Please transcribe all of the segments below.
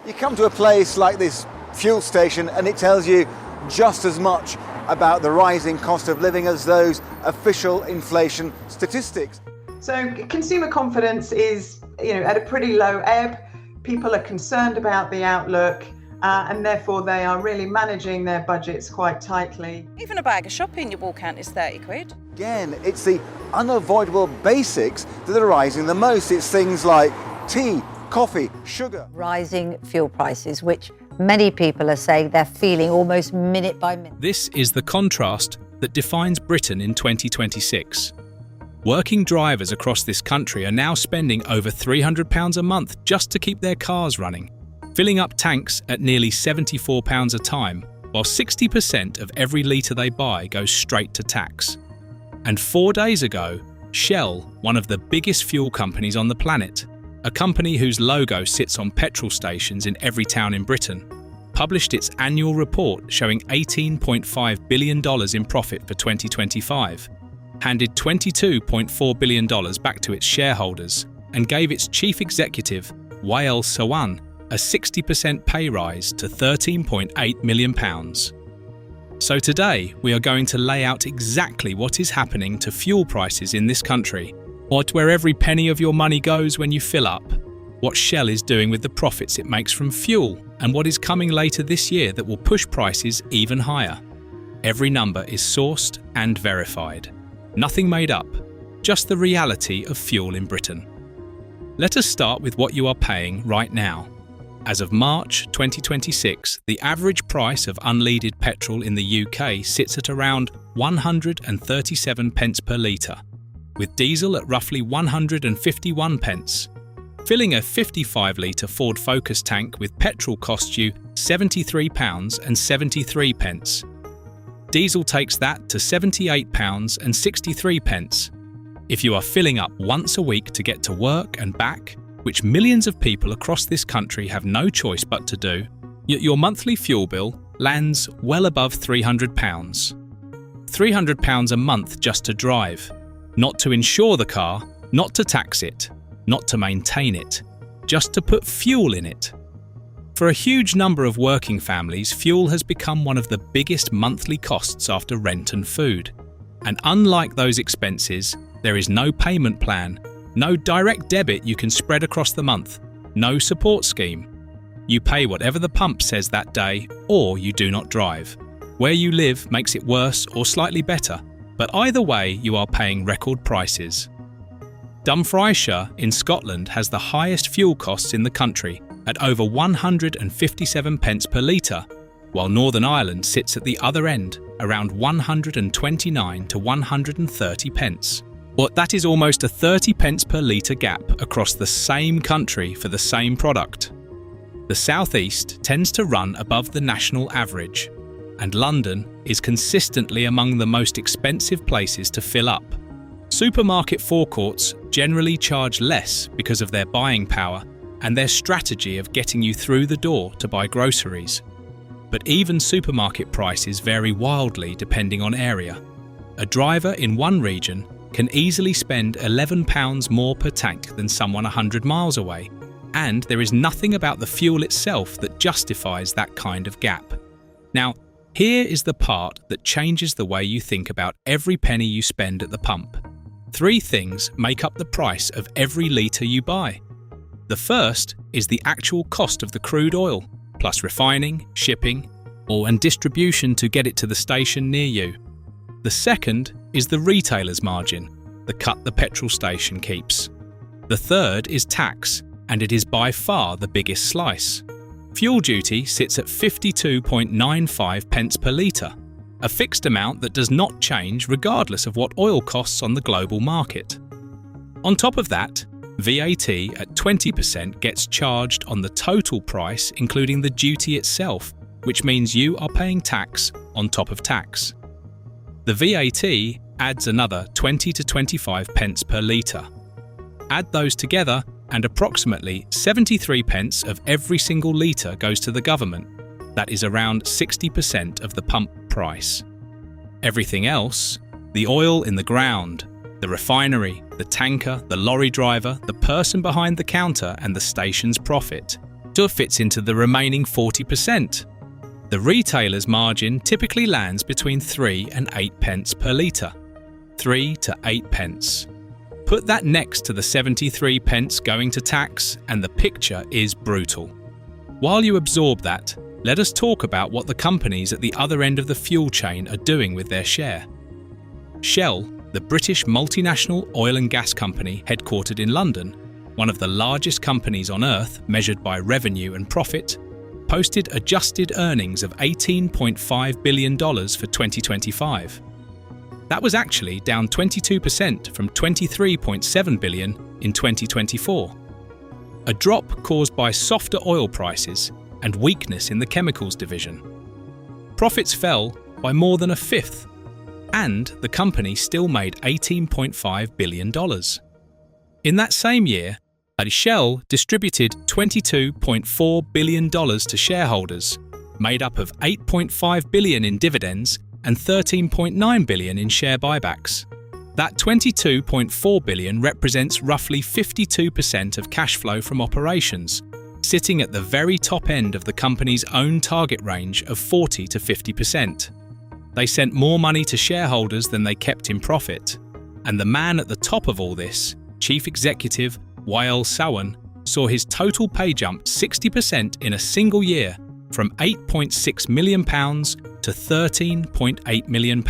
You come to a place like this fuel station and it tells you just as much about the rising cost of living as those official inflation statistics. So consumer confidence is, at a pretty low ebb. People are concerned about the outlook, and therefore they are really managing their budgets quite tightly. Even a bag of shopping you walk out is 30 quid. Again, it's the unavoidable basics that are rising the most. It's things like tea, coffee, sugar. Rising fuel prices, which many people are saying they're feeling almost minute by minute. This is the contrast that defines Britain in 2026. Working drivers across this country are now spending over £300 a month just to keep their cars running, filling up tanks at nearly £74 a time, while 60% of every litre they buy goes straight to tax. And 4 days ago, Shell, one of the biggest fuel companies on the planet, a company whose logo sits on petrol stations in every town in Britain, published its annual report showing $18.5 billion in profit for 2025, handed $22.4 billion back to its shareholders, and gave its chief executive, Wael Sawan, a 60% pay rise to £13.8 million. So today, we are going to lay out exactly what is happening to fuel prices in this country, where every penny of your money goes when you fill up, what Shell is doing with the profits it makes from fuel, and what is coming later this year that will push prices even higher. Every number is sourced and verified. Nothing made up, just the reality of fuel in Britain. Let us start with what you are paying right now. As of March 2026, the average price of unleaded petrol in the UK sits at around 137 pence per litre, with diesel at roughly 151 pence. Filling a 55-litre Ford Focus tank with petrol costs you £73.73. Diesel takes that to £78.63. If you are filling up once a week to get to work and back, which millions of people across this country have no choice but to do, your monthly fuel bill lands well above £300. £300 a month just to drive, not to insure the car, not to tax it, not to maintain it, just to put fuel in it. For a huge number of working families, fuel has become one of the biggest monthly costs after rent and food. And unlike those expenses, there is no payment plan, no direct debit you can spread across the month, no support scheme. You pay whatever the pump says that day, or you do not drive. Where you live makes it worse or slightly better, but either way you are paying record prices. Dumfriesshire in Scotland has the highest fuel costs in the country at over 157 pence per litre, while Northern Ireland sits at the other end, around 129 to 130 pence. But that is almost a 30 pence per litre gap across the same country for the same product. The South East tends to run above the national average, and London is consistently among the most expensive places to fill up. Supermarket forecourts generally charge less because of their buying power and their strategy of getting you through the door to buy groceries. But even supermarket prices vary wildly depending on area. A driver in one region can easily spend £11 more per tank than someone 100 miles away, and there is nothing about the fuel itself that justifies that kind of gap. Now, here is the part that changes the way you think about every penny you spend at the pump. 3 things make up the price of every litre you buy. The first is the actual cost of the crude oil, plus refining, shipping, and distribution to get it to the station near you. The second is the retailer's margin, the cut the petrol station keeps. The third is tax, and it is by far the biggest slice. Fuel duty sits at 52.95 pence per litre, a fixed amount that does not change regardless of what oil costs on the global market. On top of that, VAT at 20% gets charged on the total price, including the duty itself, which means you are paying tax on top of tax. The VAT adds another 20 to 25 pence per litre. Add those together and approximately 73 pence of every single litre goes to the government. That is around 60% of the pump price. Everything else, the oil in the ground, the refinery, the tanker, the lorry driver, the person behind the counter and the station's profit, still fits into the remaining 40%. The retailer's margin typically lands between 3 and 8 pence per litre. 3 to 8 pence. Put that next to the 73 pence going to tax and the picture is brutal. While you absorb that, let us talk about what the companies at the other end of the fuel chain are doing with their share. Shell, the British multinational oil and gas company headquartered in London, one of the largest companies on earth measured by revenue and profit, posted adjusted earnings of $18.5 billion for 2025. That was actually down 22% from $23.7 billion in 2024. A drop caused by softer oil prices and weakness in the chemicals division. Profits fell by more than a fifth, and the company still made $18.5 billion. In that same year, Shell distributed $22.4 billion to shareholders, made up of $8.5 billion in dividends and $13.9 billion in share buybacks. That $22.4 billion represents roughly 52% of cash flow from operations, sitting at the very top end of the company's own target range of 40 to 50%. They sent more money to shareholders than they kept in profit. And the man at the top of all this, Chief Executive Wael Sawan, saw his total pay jump 60% in a single year, from £8.6 million to £13.8 million.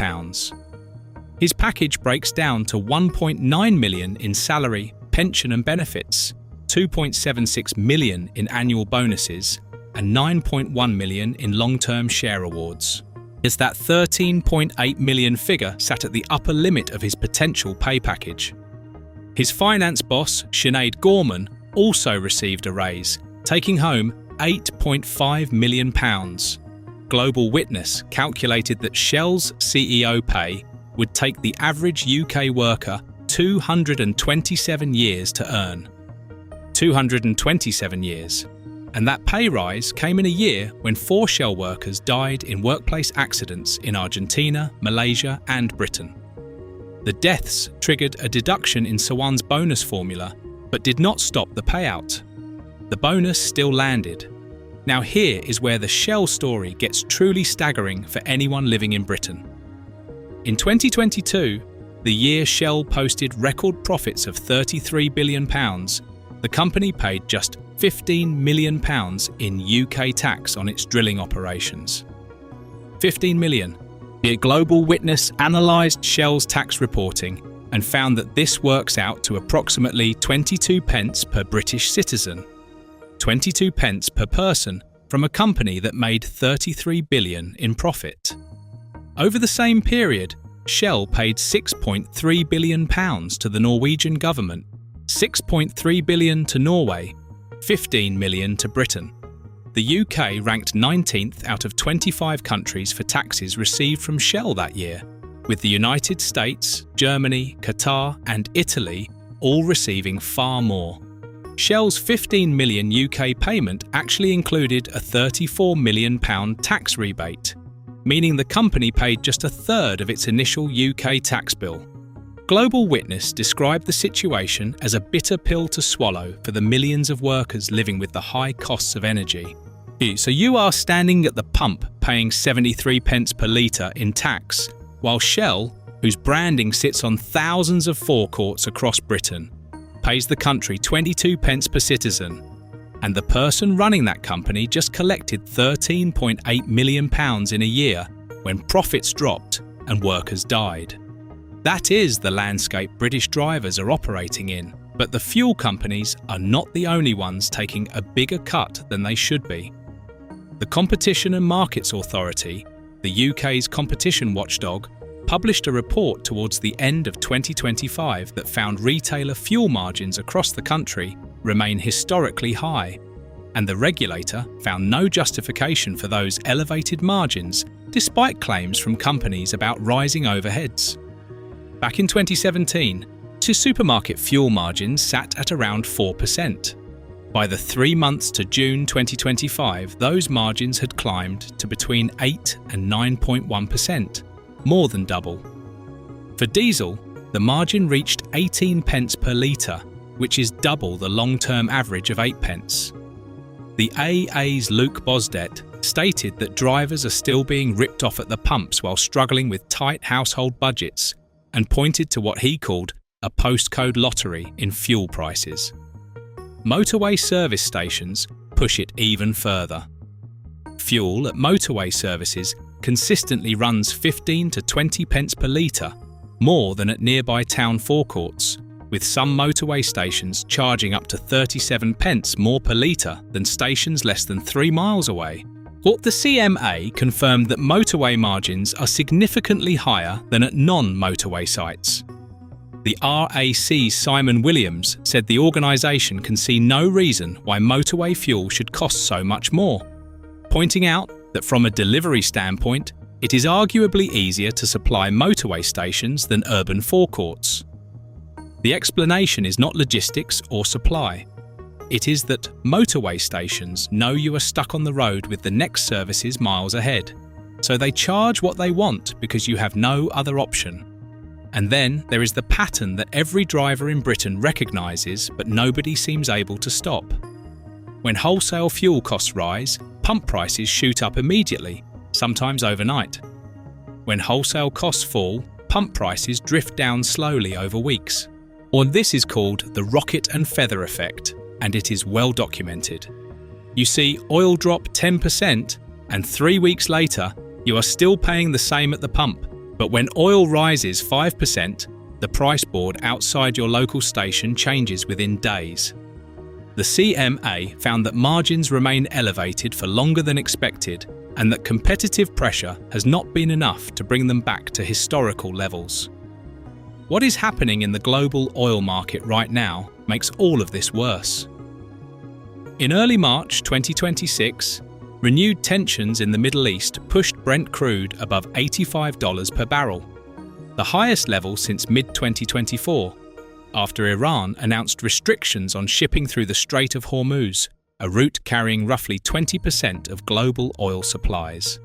His package breaks down to £1.9 million in salary, pension and benefits, £2.76 million in annual bonuses, and £9.1 million in long-term share awards. As that £13.8 million figure sat at the upper limit of his potential pay package. His finance boss, Sinead Gorman, also received a raise, taking home £8.5 million. Global Witness calculated that Shell's CEO pay would take the average UK worker 227 years to earn. 227 years. And that pay rise came in a year when 4 Shell workers died in workplace accidents in Argentina, Malaysia and Britain. The deaths triggered a deduction in Sawan's bonus formula, but did not stop the payout. The bonus still landed. Now here is where the Shell story gets truly staggering for anyone living in Britain. In 2022, the year Shell posted record profits of £33 billion, the company paid just £15 million in UK tax on its drilling operations. 15 million. The Global Witness analysed Shell's tax reporting and found that this works out to approximately 22 pence per British citizen, 22 pence per person from a company that made 33 billion in profit. Over the same period, Shell paid £6.3 billion to the Norwegian government, 6.3 billion to Norway, 15 million to Britain. The UK ranked 19th out of 25 countries for taxes received from Shell that year, with the United States, Germany, Qatar and Italy all receiving far more. Shell's £15 million UK payment actually included a £34 million tax rebate, meaning the company paid just a third of its initial UK tax bill. Global Witness described the situation as a bitter pill to swallow for the millions of workers living with the high costs of energy. So you are standing at the pump paying 73 pence per litre in tax, while Shell, whose branding sits on thousands of forecourts across Britain, pays the country 22 pence per citizen, and the person running that company just collected £13.8 million in a year when profits dropped and workers died. That is the landscape British drivers are operating in, but the fuel companies are not the only ones taking a bigger cut than they should be. The Competition and Markets Authority, the UK's competition watchdog, published a report towards the end of 2025 that found retailer fuel margins across the country remain historically high, and the regulator found no justification for those elevated margins despite claims from companies about rising overheads. Back in 2017, supermarket fuel margins sat at around 4%. By the 3 months to June 2025, those margins had climbed to between 8 and 9.1%, more than double. For diesel, the margin reached 18 pence per litre, which is double the long-term average of 8 pence. The AA's Luke Bosdet stated that drivers are still being ripped off at the pumps while struggling with tight household budgets, and pointed to what he called a postcode lottery in fuel prices. Motorway service stations push it even further. Fuel at motorway services consistently runs 15 to 20 pence per litre, more than at nearby town forecourts, with some motorway stations charging up to 37 pence more per litre than stations less than 3 miles away. But the CMA confirmed that motorway margins are significantly higher than at non-motorway sites. The RAC's Simon Williams said the organisation can see no reason why motorway fuel should cost so much more, pointing out that from a delivery standpoint, it is arguably easier to supply motorway stations than urban forecourts. The explanation is not logistics or supply. It is that motorway stations know you are stuck on the road with the next services miles ahead, so they charge what they want because you have no other option. And then there is the pattern that every driver in Britain recognises but nobody seems able to stop. When wholesale fuel costs rise, pump prices shoot up immediately, sometimes overnight. When wholesale costs fall, pump prices drift down slowly over weeks. Or this is called the rocket and feather effect, and it is well documented. You see oil drop 10%, and 3 weeks later, you are still paying the same at the pump. But when oil rises 5%, the price board outside your local station changes within days. The CMA found that margins remain elevated for longer than expected, and that competitive pressure has not been enough to bring them back to historical levels. What is happening in the global oil market right now makes all of this worse. In early March 2026, renewed tensions in the Middle East pushed Brent crude above $85 per barrel, the highest level since mid-2024, after Iran announced restrictions on shipping through the Strait of Hormuz, a route carrying roughly 20% of global oil supplies.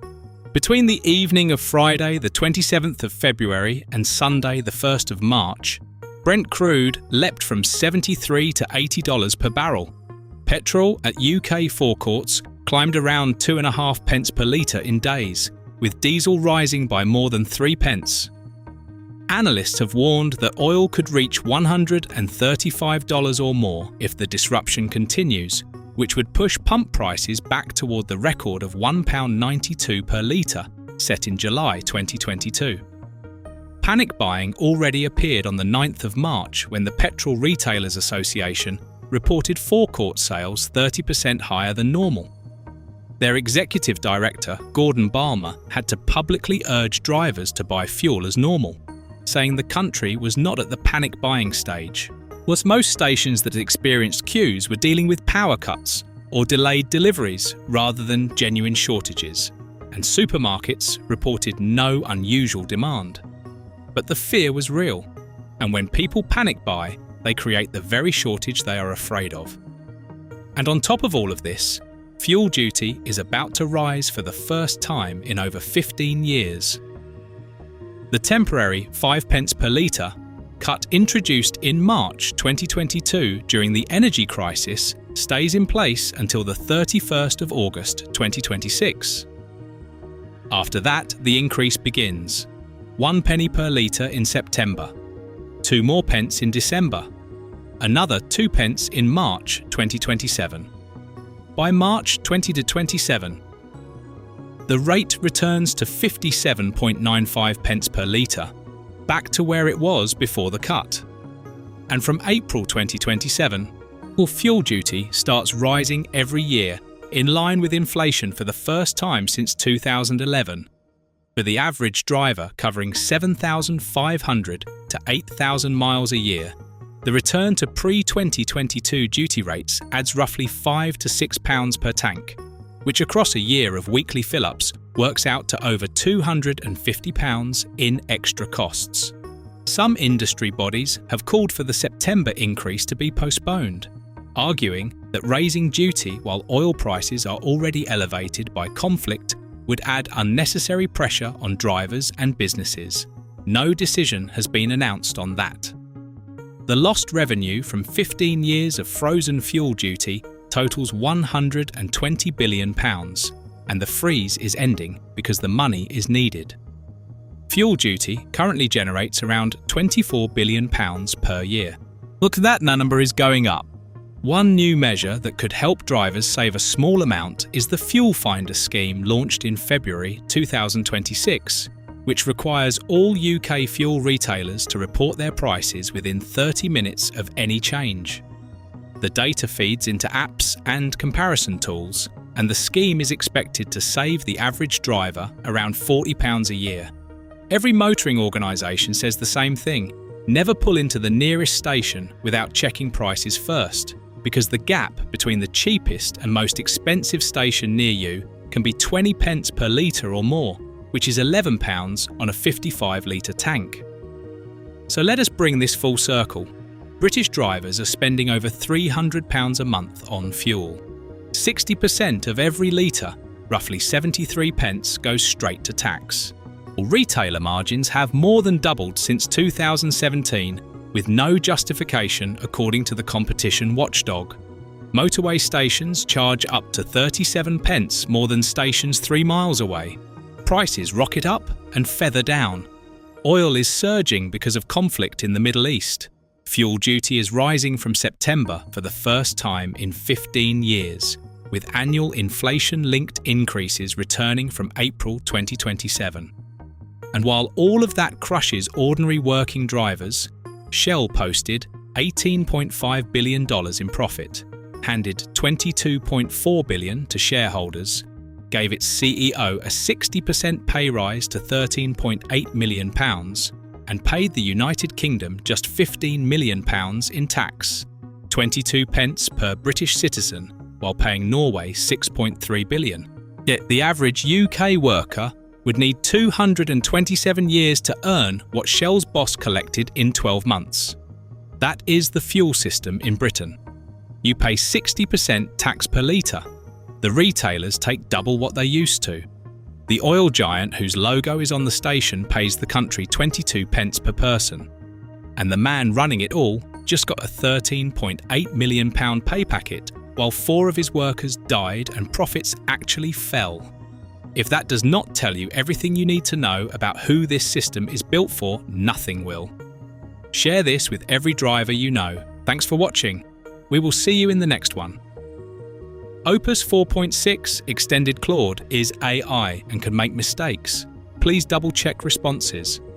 Between the evening of Friday, the 27th of February, and Sunday, the 1st of March, Brent crude leapt from $73 to $80 per barrel. Petrol at UK forecourts climbed around 2.5 pence per litre in days, with diesel rising by more than 3 pence. Analysts have warned that oil could reach $135 or more if the disruption continues, which would push pump prices back toward the record of £1.92 per litre set in July 2022. Panic buying already appeared on the 9th of March when the Petrol Retailers Association reported forecourt sales 30% higher than normal. Their executive director, Gordon Balmer, had to publicly urge drivers to buy fuel as normal, saying the country was not at the panic buying stage. Was most stations that experienced queues were dealing with power cuts or delayed deliveries rather than genuine shortages, and supermarkets reported no unusual demand. But the fear was real, and when people panic buy, they create the very shortage they are afraid of. And on top of all of this, fuel duty is about to rise for the first time in over 15 years. The temporary 5 pence per litre cut introduced in March 2022 during the energy crisis stays in place until the 31st of August 2026. After that, the increase begins. 1 penny per litre in September, 2 more pence in December, another 2 pence in March 2027. By March 2027, the rate returns to 57.95 pence per litre, back to where it was before the cut. And from April 2027, fuel duty starts rising every year in line with inflation for the first time since 2011. For the average driver covering 7,500 to 8,000 miles a year, the return to pre-2022 duty rates adds roughly £5 to £6 per tank, which across a year of weekly fill-ups works out to over £250 in extra costs. Some industry bodies have called for the September increase to be postponed, arguing that raising duty while oil prices are already elevated by conflict would add unnecessary pressure on drivers and businesses. No decision has been announced on that. The lost revenue from 15 years of frozen fuel duty totals £120 billion, and the freeze is ending because the money is needed. Fuel duty currently generates around £24 billion per year. Look, that number is going up. One new measure that could help drivers save a small amount is the Fuel Finder scheme launched in February 2026, which requires all UK fuel retailers to report their prices within 30 minutes of any change. The data feeds into apps and comparison tools, and the scheme is expected to save the average driver around £40 a year. Every motoring organisation says the same thing. Never pull into the nearest station without checking prices first, because the gap between the cheapest and most expensive station near you can be 20 pence per litre or more, which is £11 on a 55-litre tank. So let us bring this full circle. British drivers are spending over £300 a month on fuel. 60% of every litre, roughly 73 pence, goes straight to tax. Retailer margins have more than doubled since 2017, with no justification according to the competition watchdog. Motorway stations charge up to 37 pence more than stations 3 miles away. Prices rocket up and feather down. Oil is surging because of conflict in the Middle East. Fuel duty is rising from September for the first time in 15 years, with annual inflation-linked increases returning from April 2027. And while all of that crushes ordinary working drivers, Shell posted $18.5 billion in profit, handed $22.4 billion to shareholders, gave its CEO a 60% pay rise to £13.8 million, and paid the United Kingdom just £15 million in tax, 22 pence per British citizen, while paying Norway £6.3 billion. Yet the average UK worker would need 227 years to earn what Shell's boss collected in 12 months. That is the fuel system in Britain. You pay 60% tax per litre. The retailers take double what they used to. The oil giant whose logo is on the station pays the country 22 pence per person. And the man running it all just got a £13.8 million pay packet, while 4 of his workers died and profits actually fell. If that does not tell you everything you need to know about who this system is built for, nothing will. Share this with every driver you know. Thanks for watching. We will see you in the next one. Opus 4.6 Extended Claude is AI and can make mistakes. Please double-check responses.